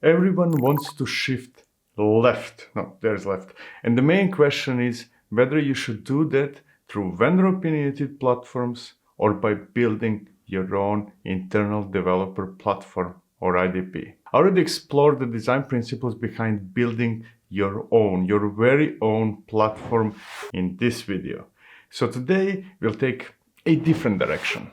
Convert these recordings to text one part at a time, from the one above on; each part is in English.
Everyone wants to shift left. No, there's left. And the main question is whether you should do that through vendor-opinionated platforms or by building your own internal developer platform or IDP. I already explored the design principles behind building your very own platform in this video. So today we'll take a different direction.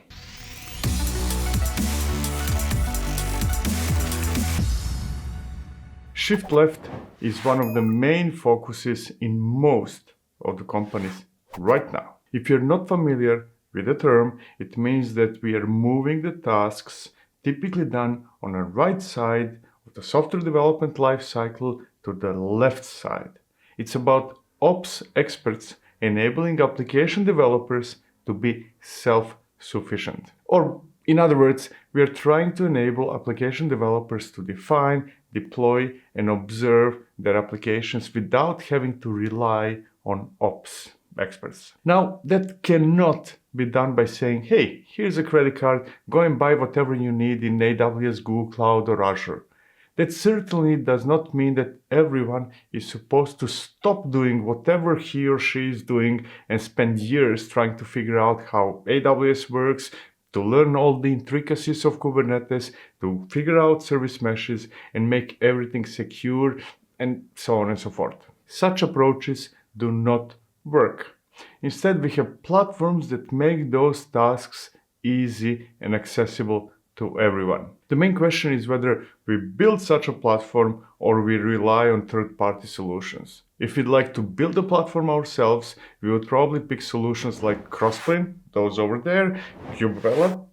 Shift left is one of the main focuses in most of the companies right now. If you're not familiar with the term, it means that we are moving the tasks typically done on the right side of the software development lifecycle to the left side. It's about ops experts enabling application developers to be self-sufficient. Or in other words, we are trying to enable application developers to define, deploy, and observe their applications without having to rely on ops experts. Now, that cannot be done by saying, hey, here's a credit card, go and buy whatever you need in AWS, Google Cloud, or Azure. That certainly does not mean that everyone is supposed to stop doing whatever he or she is doing and spend years trying to figure out how AWS works, to learn all the intricacies of Kubernetes, to figure out service meshes and make everything secure, and so on and so forth. Such approaches do not work. Instead, we have platforms that make those tasks easy and accessible to everyone. The main question is whether we build such a platform or we rely on third-party solutions. If we'd like to build a platform ourselves, we would probably pick solutions like Crossplane, those over there, Kubernetes,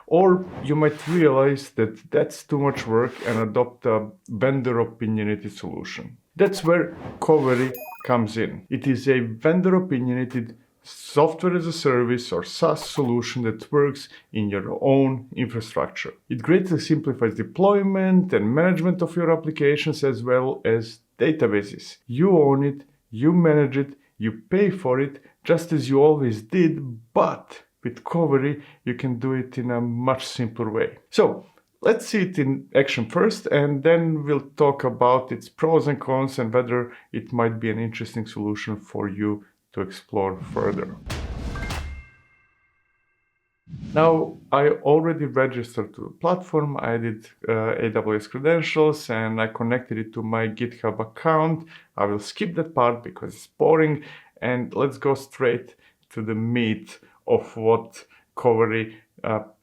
or you might realize that that's too much work and adopt a vendor-opinionated solution. That's where Qovery comes in. It is a vendor-opinionated software as a service or SaaS solution that works in your own infrastructure. It greatly simplifies deployment and management of your applications as well as databases. You own it, you manage it, you pay for it just as you always did, but with Qovery you can do it in a much simpler way. So let's see it in action first, and then we'll talk about its pros and cons and whether it might be an interesting solution for you to explore further. Now, I already registered to the platform. I did AWS credentials and I connected it to my GitHub account. I will skip that part because it's boring, and let's go straight to the meat of what Qovery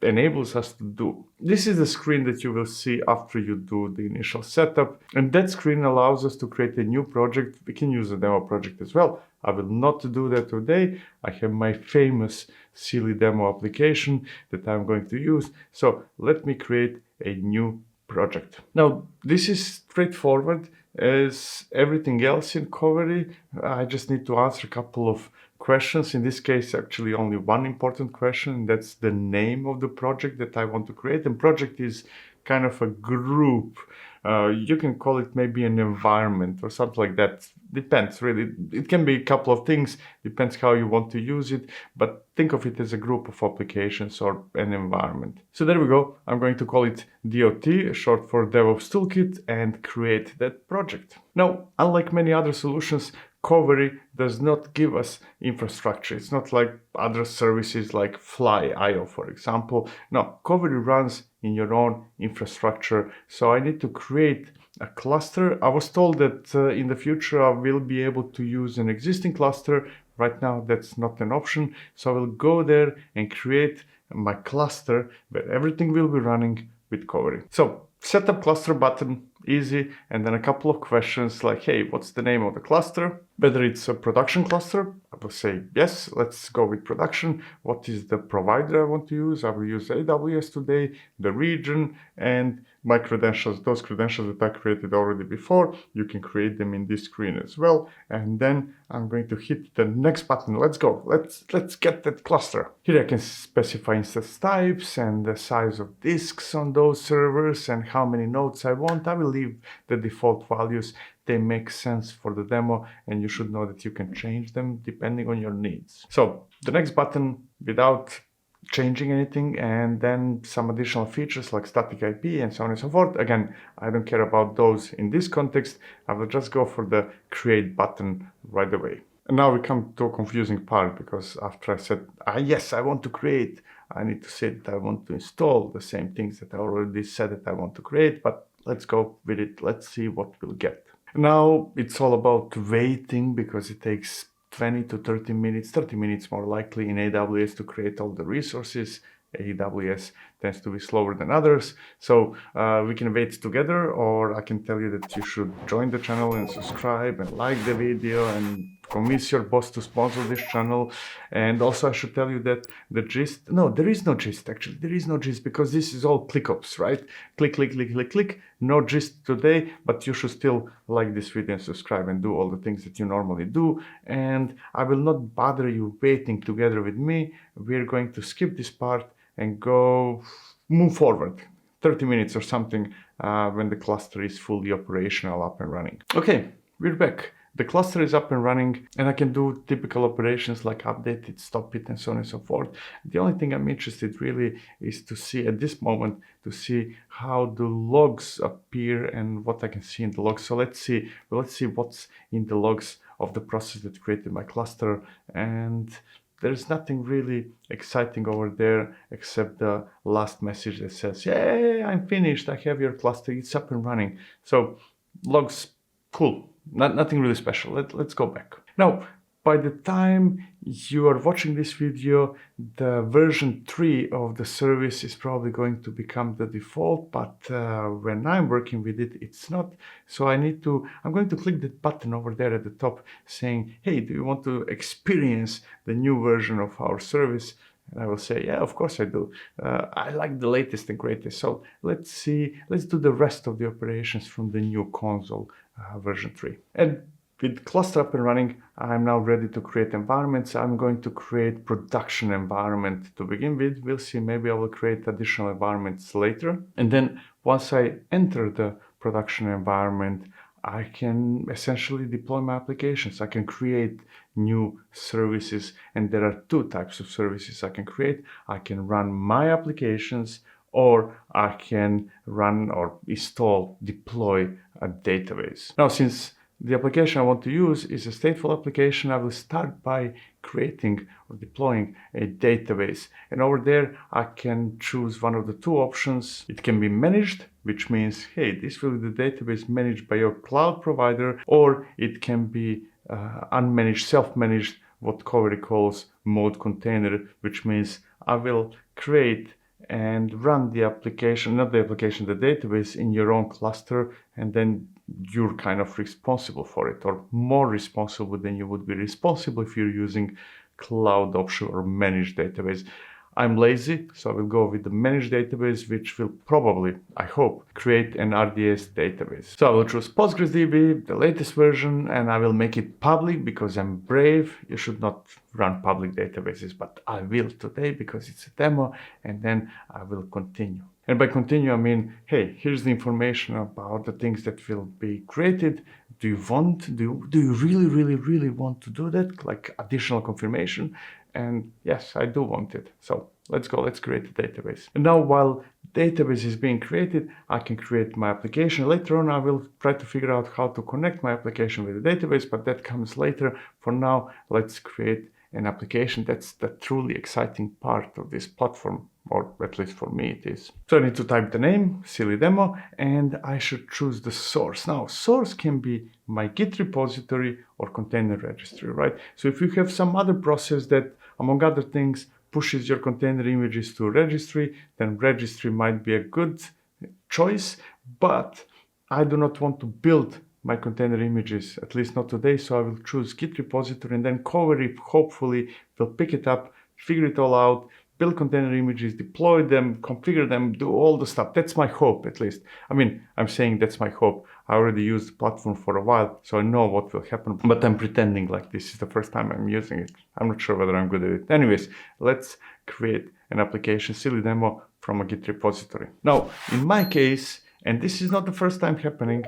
enables us to do. This is the screen that you will see after you do the initial setup, and that screen allows us to create a new project. We can use a demo project as well. I will not do that today. I have my famous silly demo application that I'm going to use. So let me create a new project. Now, this is straightforward as everything else in Qovery. I just need to answer a couple of questions. In this case, actually only one important question, and that's the name of the project that I want to create. And project is kind of a group. You can call it maybe an environment or something like that. Depends, really. It can be a couple of things, depends how you want to use it, but think of it as a group of applications or an environment. So there we go. I'm going to call it DOT, short for DevOps Toolkit, and create that project. Now, unlike many other solutions, Qovery does not give us infrastructure. It's not like other services like Fly.io, for example. No, Qovery runs in your own infrastructure. So I need to create a cluster. I was told that in the future I will be able to use an existing cluster. Right now that's not an option. So I will go there and create my cluster where everything will be running with Qovery. So set up cluster button, easy, and then a couple of questions like, hey, what's the name of the cluster? Whether it's a production cluster, I will say yes, let's go with production. What is the provider I want to use? I will use AWS today, the region, and my credentials. Those credentials that I created already before, you can create them in this screen as well. And then I'm going to hit the next button. Let's go. Let's get that cluster. Here I can specify instance types and the size of disks on those servers and how many nodes I want. I will leave the default values. They make sense for the demo, and you should know that you can change them depending on your needs. So the next button, without changing anything, and then some additional features like static IP and so on and so forth. Again, I don't care about those in this context. I will just go for the create button right away. And now we come to a confusing part, because after I said, yes, I want to create, I need to say that I want to install the same things that I already said that I want to create, but let's go with it. Let's see what we'll get. Now it's all about waiting, because it takes 20 to 30 minutes more likely in AWS to create all the resources. AWS tends to be slower than others. So we can wait together, or I can tell you that you should join the channel and subscribe and like the video and convince your boss to sponsor this channel. And also I should tell you that the gist, no, there is no gist actually. There is no gist, because this is all ClickOps, right? Click, click, click, click, click. No gist today, but you should still like this video and subscribe and do all the things that you normally do. And I will not bother you waiting together with me. We're going to skip this part and move forward 30 minutes or something when the cluster is fully operational, up and running. Okay, we're back. The cluster is up and running, and I can do typical operations like update it, stop it, and so on and so forth. The only thing I'm interested really is to see at this moment, to see how the logs appear and what I can see in the logs. So let's see what's in the logs of the process that created my cluster. And there's nothing really exciting over there except the last message that says, "Yay, I'm finished. I have your cluster. It's up and running." So logs, cool. Nothing really special. Let's go back. Now, by the time you are watching this video, the version 3 of the service is probably going to become the default, but when I'm working with it, it's not. So I'm going to click that button over there at the top saying, "Hey, do you want to experience the new version of our service?" And I will say, "Yeah, of course I do. I like the latest and greatest." So let's do the rest of the operations from the new console version 3. And with cluster up and running, I'm now ready to create environments. I'm going to create production environment to begin with. We'll see, maybe I will create additional environments later. And then once I enter the production environment, I can essentially deploy my applications. I can create new services, and there are two types of services I can create. I can run my applications, or I can run or install, deploy a database. Now, since the application I want to use is a stateful application, I will start by creating or deploying a database. And over there, I can choose one of the two options. It can be managed, which means, hey, this will be the database managed by your cloud provider, or it can be unmanaged, self-managed, what Qovery calls mode container, which means I will create and run the application, not the application, the database in your own cluster, and then you're kind of responsible for it, or more responsible than you would be responsible if you're using cloud option or managed database. I'm lazy, so I will go with the managed database, which will probably, I hope, create an RDS database. So I will choose PostgreSDB, the latest version, and I will make it public because I'm brave. You should not run public databases, but I will today because it's a demo, and then I will continue. And by continue, I mean, hey, here's the information about the things that will be created. Do you really want to do that? Like additional confirmation? And yes, I do want it. So let's go, let's create a database. And now while database is being created, I can create my application. Later on, I will try to figure out how to connect my application with the database, but that comes later. For now, let's create an application. That's the truly exciting part of this platform, or at least for me it is. So I need to type the name, silly demo, and I should choose the source. Now, source can be my Git repository or container registry, right? So if you have some other process that, among other things, pushes your container images to a registry, then registry might be a good choice, but I do not want to build my container images, at least not today, so I will choose Git repository, and then Qovery hopefully will pick it up, figure it all out, build container images, deploy them, configure them, do all the stuff. That's my hope, at least. I mean, I'm saying that's my hope. I already used the platform for a while, so I know what will happen, but I'm pretending like this is the first time I'm using it. I'm not sure whether I'm good at it. Anyways, let's create an application, silly demo, from a Git repository. Now, in my case, And this is not the first time happening.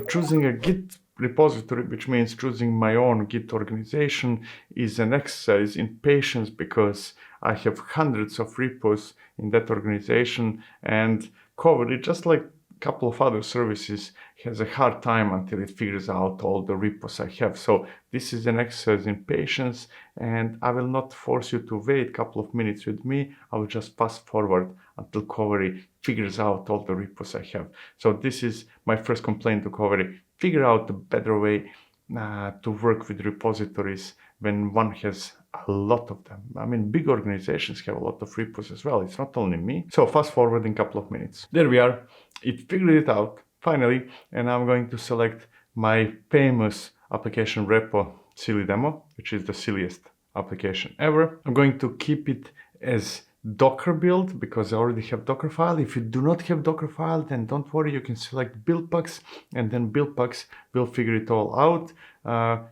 Choosing a Git repository, which means choosing my own Git organization, is an exercise in patience because I have hundreds of repos in that organization, and Qovery, just like a couple of other services, has a hard time until it figures out all the repos I have. So this is an exercise in patience, and I will not force you to wait a couple of minutes with me. I will just fast forward until Qovery figures out all the repos I have. So this is my first complaint to Qovery. Figure out a better way to work with repositories when one has a lot of them. I mean, big organizations have a lot of repos as well. It's not only me. So fast forward in a couple of minutes. There we are. It figured it out finally, and I'm going to select my famous application repo silly demo, which is the silliest application ever. I'm going to keep it as Docker build because I already have Docker file. If you do not have Docker file, then don't worry, you can select buildpacks, and then buildpacks will figure it all out.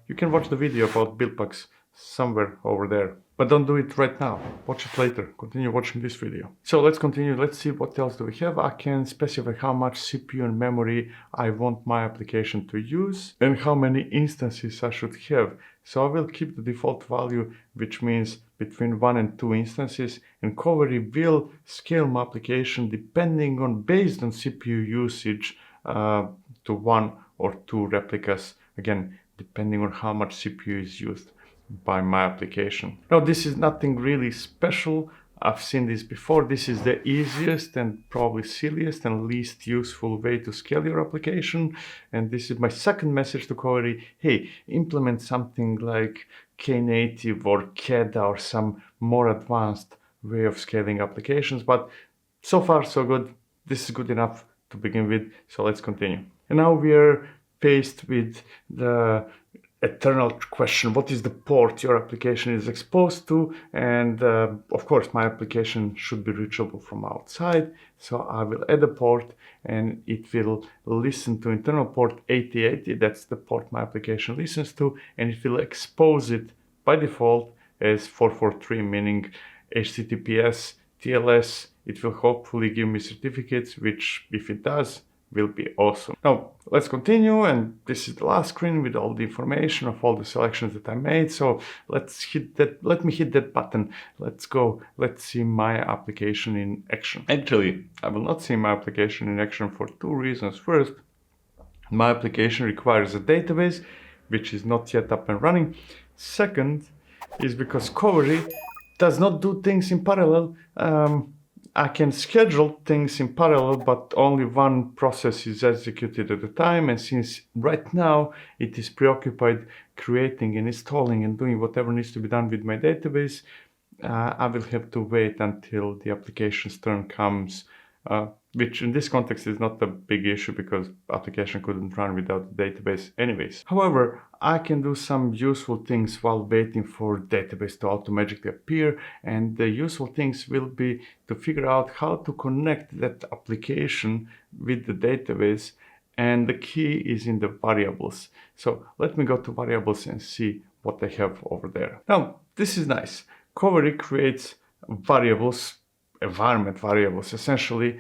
You can watch the video about buildpacks somewhere over there, but don't do it right now. Watch it later. Continue watching this video. So let's continue. Let's see what else do we have. I can specify how much CPU and memory I want my application to use and how many instances I should have. So I will keep the default value, which means between 1 and 2 instances, and Qovery will scale my application depending on, based on CPU usage, to 1 or 2 replicas, again, depending on how much CPU is used by my application. Now, this is nothing really special. I've seen this before. This is the easiest and probably silliest and least useful way to scale your application. And this is my second message to Qovery. Hey, implement something like Knative or CADA or some more advanced way of scaling applications. But so far, so good. This is good enough to begin with. So let's continue. And now we are faced with the eternal question: what is the port your application is exposed to? And of course, my application should be reachable from outside. So I will add a port, and it will listen to internal port 8080. That's the port my application listens to, and it will expose it by default as 443, meaning HTTPS, TLS. It will hopefully give me certificates, which, if it does, will be awesome. Now let's continue, and this is the last screen with all the information of all the selections that I made. So let's hit that. Let me hit that button. Let's go. Let's see my application in action. Actually, I will not see my application in action for 2 reasons. First, my application requires a database, which is not yet up and running. Second is because Qovery does not do things in parallel. I can schedule things in parallel, but only one process is executed at a time. And since right now it is preoccupied creating and installing and doing whatever needs to be done with my database, I will have to wait until the application's turn comes, which in this context is not a big issue because application couldn't run without the database anyways. However, I can do some useful things while waiting for database to automatically appear, and the useful things will be to figure out how to connect that application with the database, and the key is in the variables. So let me go to variables and see what I have over there. Now, this is nice. Qovery creates variables, environment variables, essentially,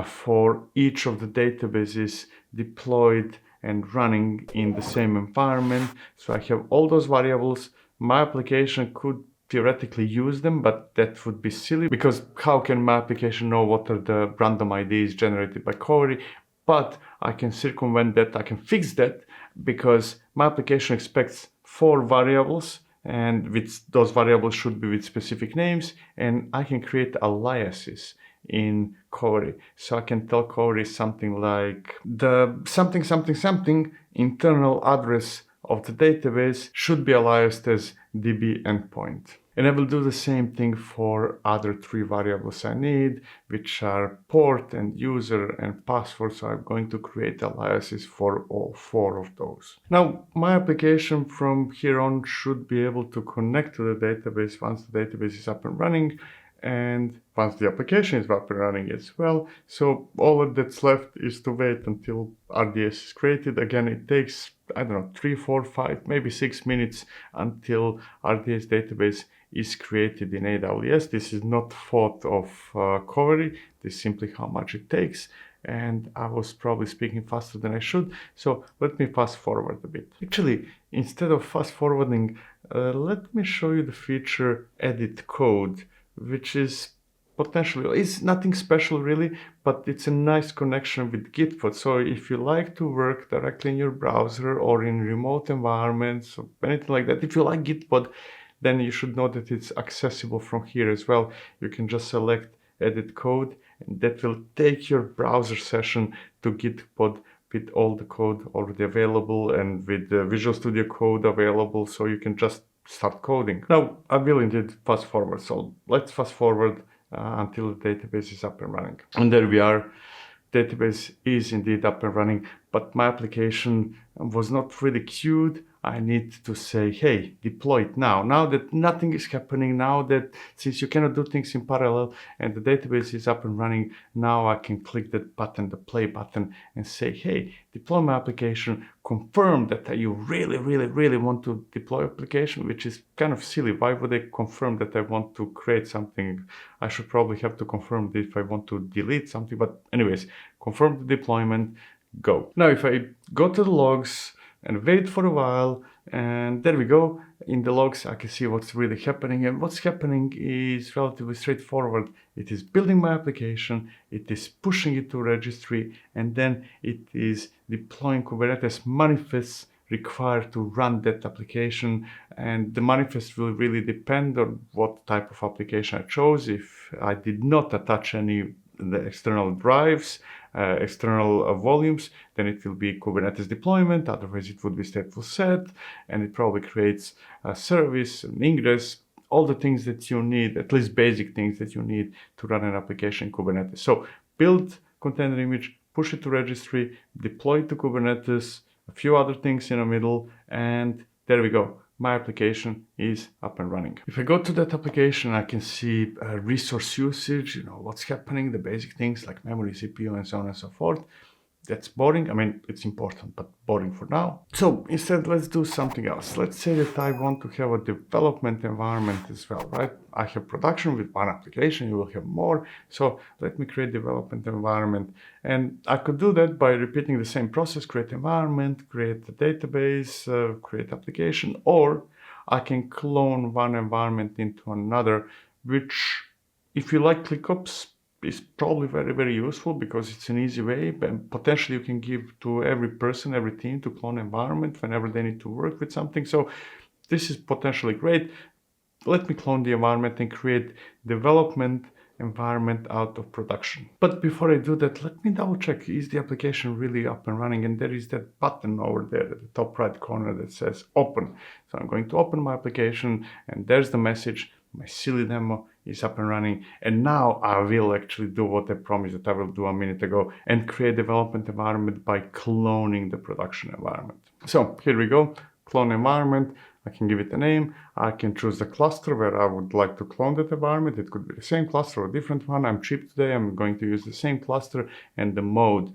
for each of the databases deployed and running in the same environment. So I have all those variables. My application could theoretically use them, but that would be silly because how can my application know what are the random IDs generated by Qovery? But I can circumvent that, I can fix that, because my application expects 4 variables, and those variables should be with specific names, and I can create aliases in Qovery. So I can tell Qovery something like the something internal address of the database should be aliased as DB endpoint. And I will do the same thing for other 3 variables I need, which are port and user and password. So I'm going to create aliases for all 4 of those. Now, my application from here on should be able to connect to the database once the database is up and running, and once the application is up and running as well. So all that's left is to wait until RDS is created. Again, it takes, I don't know, 3, 4, 5, maybe 6 minutes until RDS database is created in AWS. This is not fault of Qovery. This is simply how much it takes. and I was probably speaking faster than I should. So let me fast forward a bit. Actually, instead of fast forwarding, let me show you the feature edit code, which is potentially, it's nothing special really, but it's a nice connection with Git. So if you like to work directly in your browser or in remote environments or anything like that, if you like Gitpod, then you should know that it's accessible from here as well. You can just select edit code, and that will take your browser session to Gitpod with all the code already available and with the Visual Studio Code available, so you can just start coding. Now, I will indeed fast forward, so let's fast forward until the database is up and running. And there we are. Database is indeed up and running, but my application was not really queued. I need to say, hey, deploy it now. Now that nothing is happening, now that since you cannot do things in parallel and the database is up and running, now I can click that button, the play button, and say, hey, deploy my application, confirm that you really want to deploy application, which is kind of silly. Why would I confirm that I want to create something? I should probably have to confirm that if I want to delete something, but anyways, confirm the deployment, go. Now, if I go to the logs and wait for a while, and there we go. In the logs, I can see what's really happening, and what's happening is relatively straightforward. It is building my application, it is pushing it to registry, and then it is deploying Kubernetes manifests required to run that application. And the manifest will really depend on what type of application I chose. If I did not attach any the external drives, external volumes, then it will be Kubernetes deployment. Otherwise, it would be stateful set, and it probably creates a service, an ingress, all the things that you need, at least basic things that you need to run an application in Kubernetes. So build container image, push it to registry, deploy it to Kubernetes, a few other things in the middle, and there we go. My application is up and running. If I go to that application, I can see resource usage, what's happening, the basic things like memory, CPU, and so on and so forth. That's boring. I mean, it's important, but boring for now. So instead, let's do something else. Let's say that I want to have a development environment as well, right? I have production with one application, you will have more. So let me create development environment. And I could do that by repeating the same process, create environment, create a database, create application, or I can clone one environment into another, which if you like ClickOps, is probably very useful because it's an easy way, and potentially you can give to every person, every team to clone environment whenever they need to work with something. So this is potentially great. Let me clone the environment and create development environment out of production. But before I do that, let me double check, is the application really up and running? And there is that button over there at the top right corner that says open. So I'm going to open my application, and there's the message. My silly demo is up and running, and now I will actually do what I promised that I will do a minute ago and create development environment by cloning the production environment. So here we go, clone environment. I can give it a name. I can choose the cluster where I would like to clone that environment. It could be the same cluster or a different one. I'm cheap today. I'm going to use the same cluster, and the mode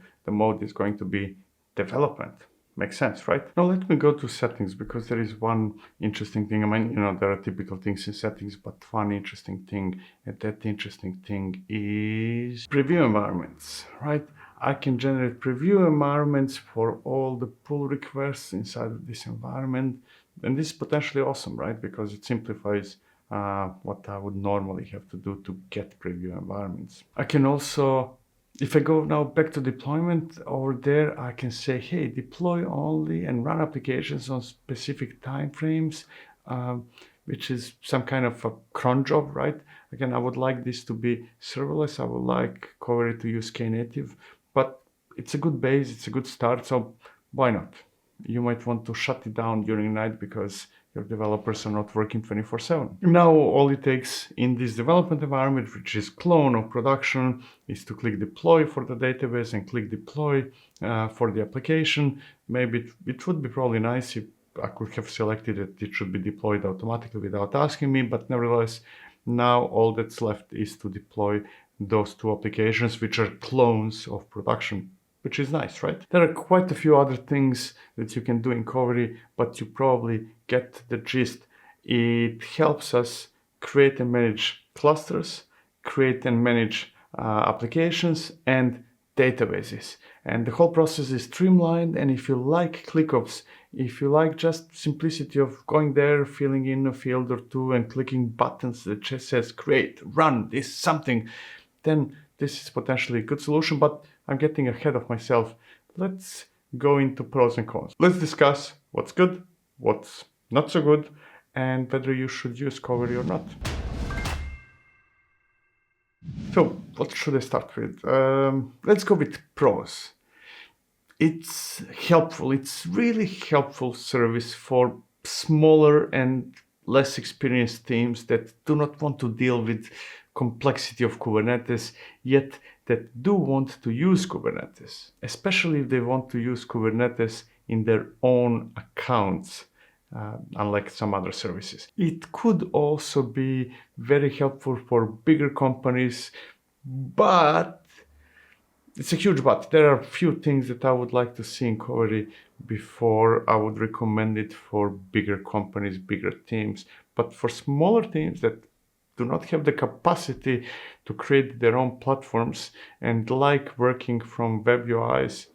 is going to be development. Makes sense, right? Now let me go to settings, because there is one interesting thing. I mean, there are typical things in settings, but one interesting thing, and that interesting thing is preview environments, right? I can generate preview environments for all the pull requests inside of this environment. And this is potentially awesome, right? Because it simplifies what I would normally have to do to get preview environments. I can also, if I go now back to deployment, over there I can say, hey, deploy only and run applications on specific timeframes, which is some kind of a cron job, right? Again, I would like this to be serverless. I would like Qovery to use Knative, but it's a good base, it's a good start, so why not? You might want to shut it down during night because your developers are not working 24/7. Now, all it takes in this development environment, which is clone of production, is to click deploy for the database and click deploy for the application. Maybe it would be probably nice if I could have selected that it should be deployed automatically without asking me, but nevertheless, now all that's left is to deploy those two applications, which are clones of production, which is nice, right? There are quite a few other things that you can do in Qovery, but you probably get the gist. It helps us create and manage clusters, create and manage applications, and databases. And the whole process is streamlined. And if you like ClickOps, if you like just simplicity of going there, filling in a field or two and clicking buttons that just says, great, run this something, then this is potentially a good solution, but I'm getting ahead of myself. Let's go into pros and cons. Let's discuss what's good, what's not so good, and whether you should use Qovery or not. So what should I start with? Let's go with pros. It's helpful. It's really helpful service for smaller and less experienced teams that do not want to deal with complexity of Kubernetes, yet that do want to use Kubernetes, especially if they want to use Kubernetes in their own accounts, unlike some other services. It could also be very helpful for bigger companies, but it's a huge but. There are a few things that I would like to see in Qovery before I would recommend it for bigger companies, bigger teams. But for smaller teams that do not have the capacity to create their own platforms and like working from web UIs,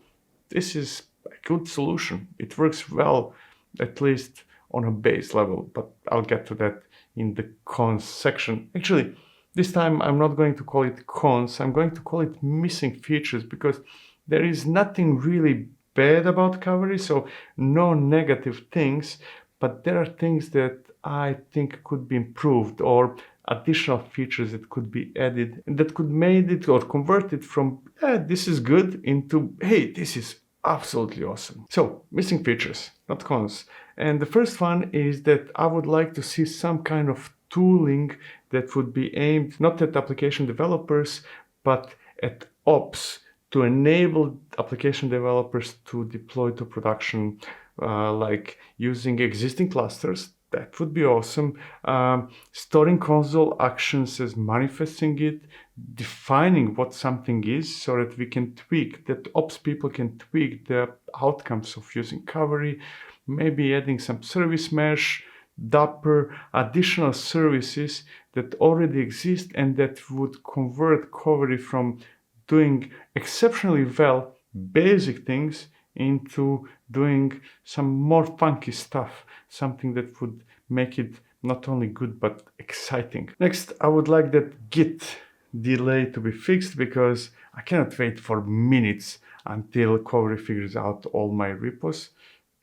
this is a good solution. It works well, at least on a base level, but I'll get to that in the cons section. Actually, this time I'm not going to call it cons, I'm going to call it missing features, because there is nothing really bad about Qovery, so no negative things, but there are things that I think could be improved, or additional features that could be added and that could make it or convert it from this is good into hey, this is absolutely awesome. So missing features, not cons. And the first one is that I would like to see some kind of tooling that would be aimed not at application developers, but at ops, to enable application developers to deploy to production, like using existing clusters. That would be awesome. Storing console actions as manifesting it, defining what something is so that we can tweak, that ops people can tweak the outcomes of using Qovery, maybe adding some service mesh, Dapper, additional services that already exist and that would convert Qovery from doing exceptionally well basic things into doing some more funky stuff, something that would make it not only good but exciting. Next, I would like that Git delay to be fixed, because I cannot wait for minutes until Qovery figures out all my repos.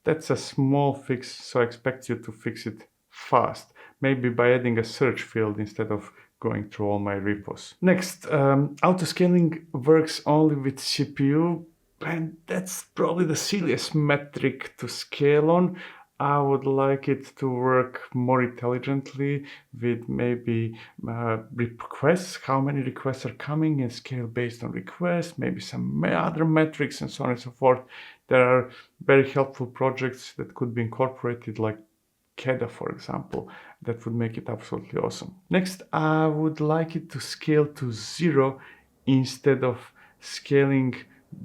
That's a small fix, so I expect you to fix it fast, maybe by adding a search field instead of going through all my repos. Next, autoscaling works only with CPU, and that's probably the silliest metric to scale on. I would like it to work more intelligently with maybe requests, how many requests are coming, and scale based on requests, maybe some other metrics and so on and so forth. There are very helpful projects that could be incorporated, like Keda, for example, that would make it absolutely awesome. Next, I would like it to scale to 0 instead of scaling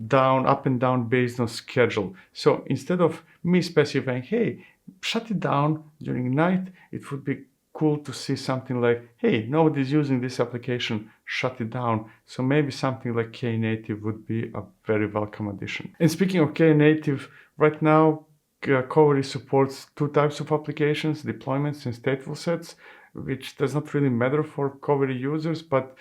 down, up and down based on schedule. So instead of me specifying, hey, shut it down during night, it would be cool to see something like, hey, nobody's using this application, shut it down. So maybe something like Knative would be a very welcome addition. And speaking of Knative, right now, Qovery supports two types of applications, deployments and stateful sets, which does not really matter for Qovery users, but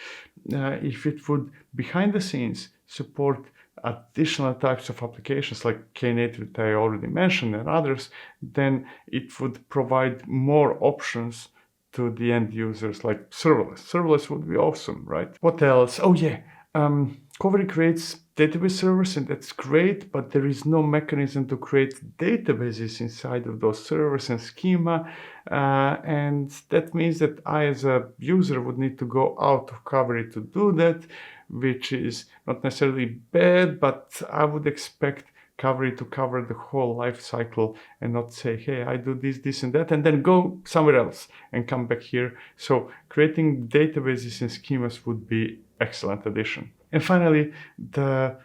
if it would, behind the scenes, support additional types of applications like Knative that I already mentioned and others, then it would provide more options to the end users, like serverless. Serverless would be awesome, right? What else? Oh yeah, Qovery creates database servers, and that's great, but there is no mechanism to create databases inside of those servers and schema, and that means that I as a user would need to go out of Qovery to do that, which is not necessarily bad, but I would expect Qovery to cover the whole life cycle and not say, hey, I do this and that, and then go somewhere else and come back here. So creating databases and schemas would be excellent addition. And finally, the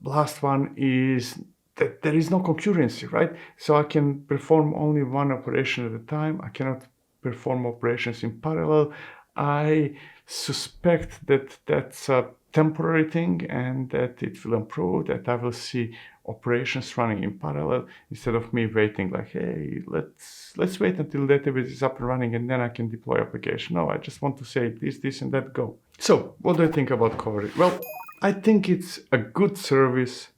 last one is that there is no concurrency, right? So I can perform only one operation at a time. I cannot perform operations in parallel. I suspect that that's a temporary thing and that it will improve, that I will see operations running in parallel instead of me waiting like, hey, let's wait until database is up and running and then I can deploy application. No, I just want to say this and that, go. So what do I think about Qovery? Well, I think it's a good service,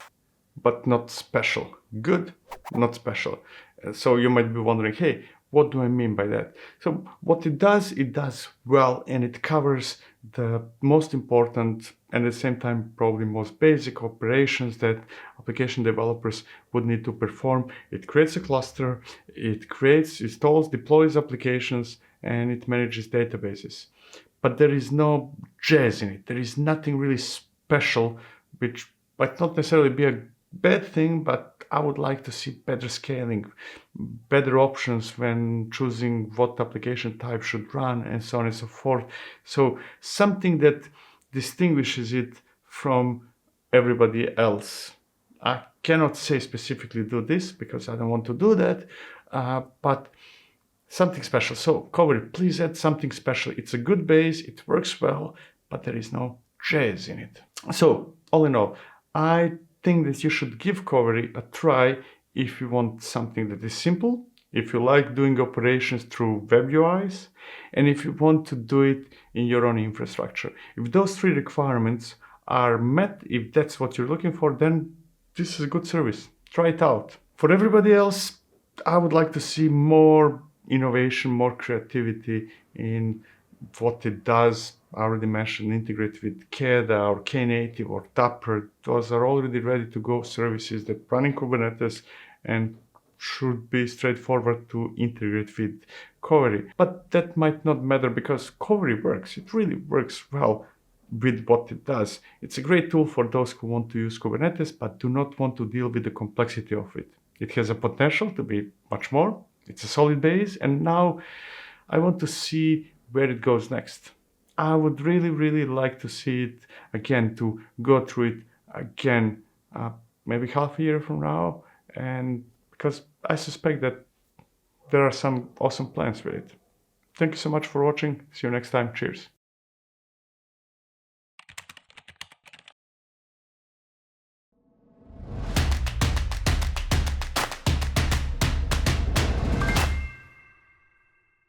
but not special. Good, not special. So you might be wondering, hey, what do I mean by that? So what it does well, and it covers the most important and at the same time probably most basic operations that application developers would need to perform. It creates a cluster, it creates, installs, deploys applications, and it manages databases. But there is no jazz in it. There is nothing really special, which might not necessarily be a bad thing, but I would like to see better scaling, better options when choosing what application type should run, and so on and so forth. So something that distinguishes it from everybody else. I cannot say specifically do this because I don't want to do that, but something special. So Qovery, please add something special. It's a good base, it works well, but there is no jazz in it. So all in all, I think that you should give Qovery a try if you want something that is simple, if you like doing operations through web UIs, and if you want to do it in your own infrastructure. If those three requirements are met, if that's what you're looking for, then this is a good service. Try it out. For everybody else, I would like to see more innovation, more creativity in what it does. I already mentioned integrate with KEDA or Knative or Dapper. Those are already ready to go services that run in Kubernetes and should be straightforward to integrate with Qovery. But that might not matter because Qovery works. It really works well with what it does. It's a great tool for those who want to use Kubernetes but do not want to deal with the complexity of it. It has a potential to be much more. It's a solid base, and now I want to see where it goes next. I would really, really like to see it again, to go through it again, maybe half a year from now, and because I suspect that there are some awesome plans with it. Thank you so much for watching. See you next time. Cheers.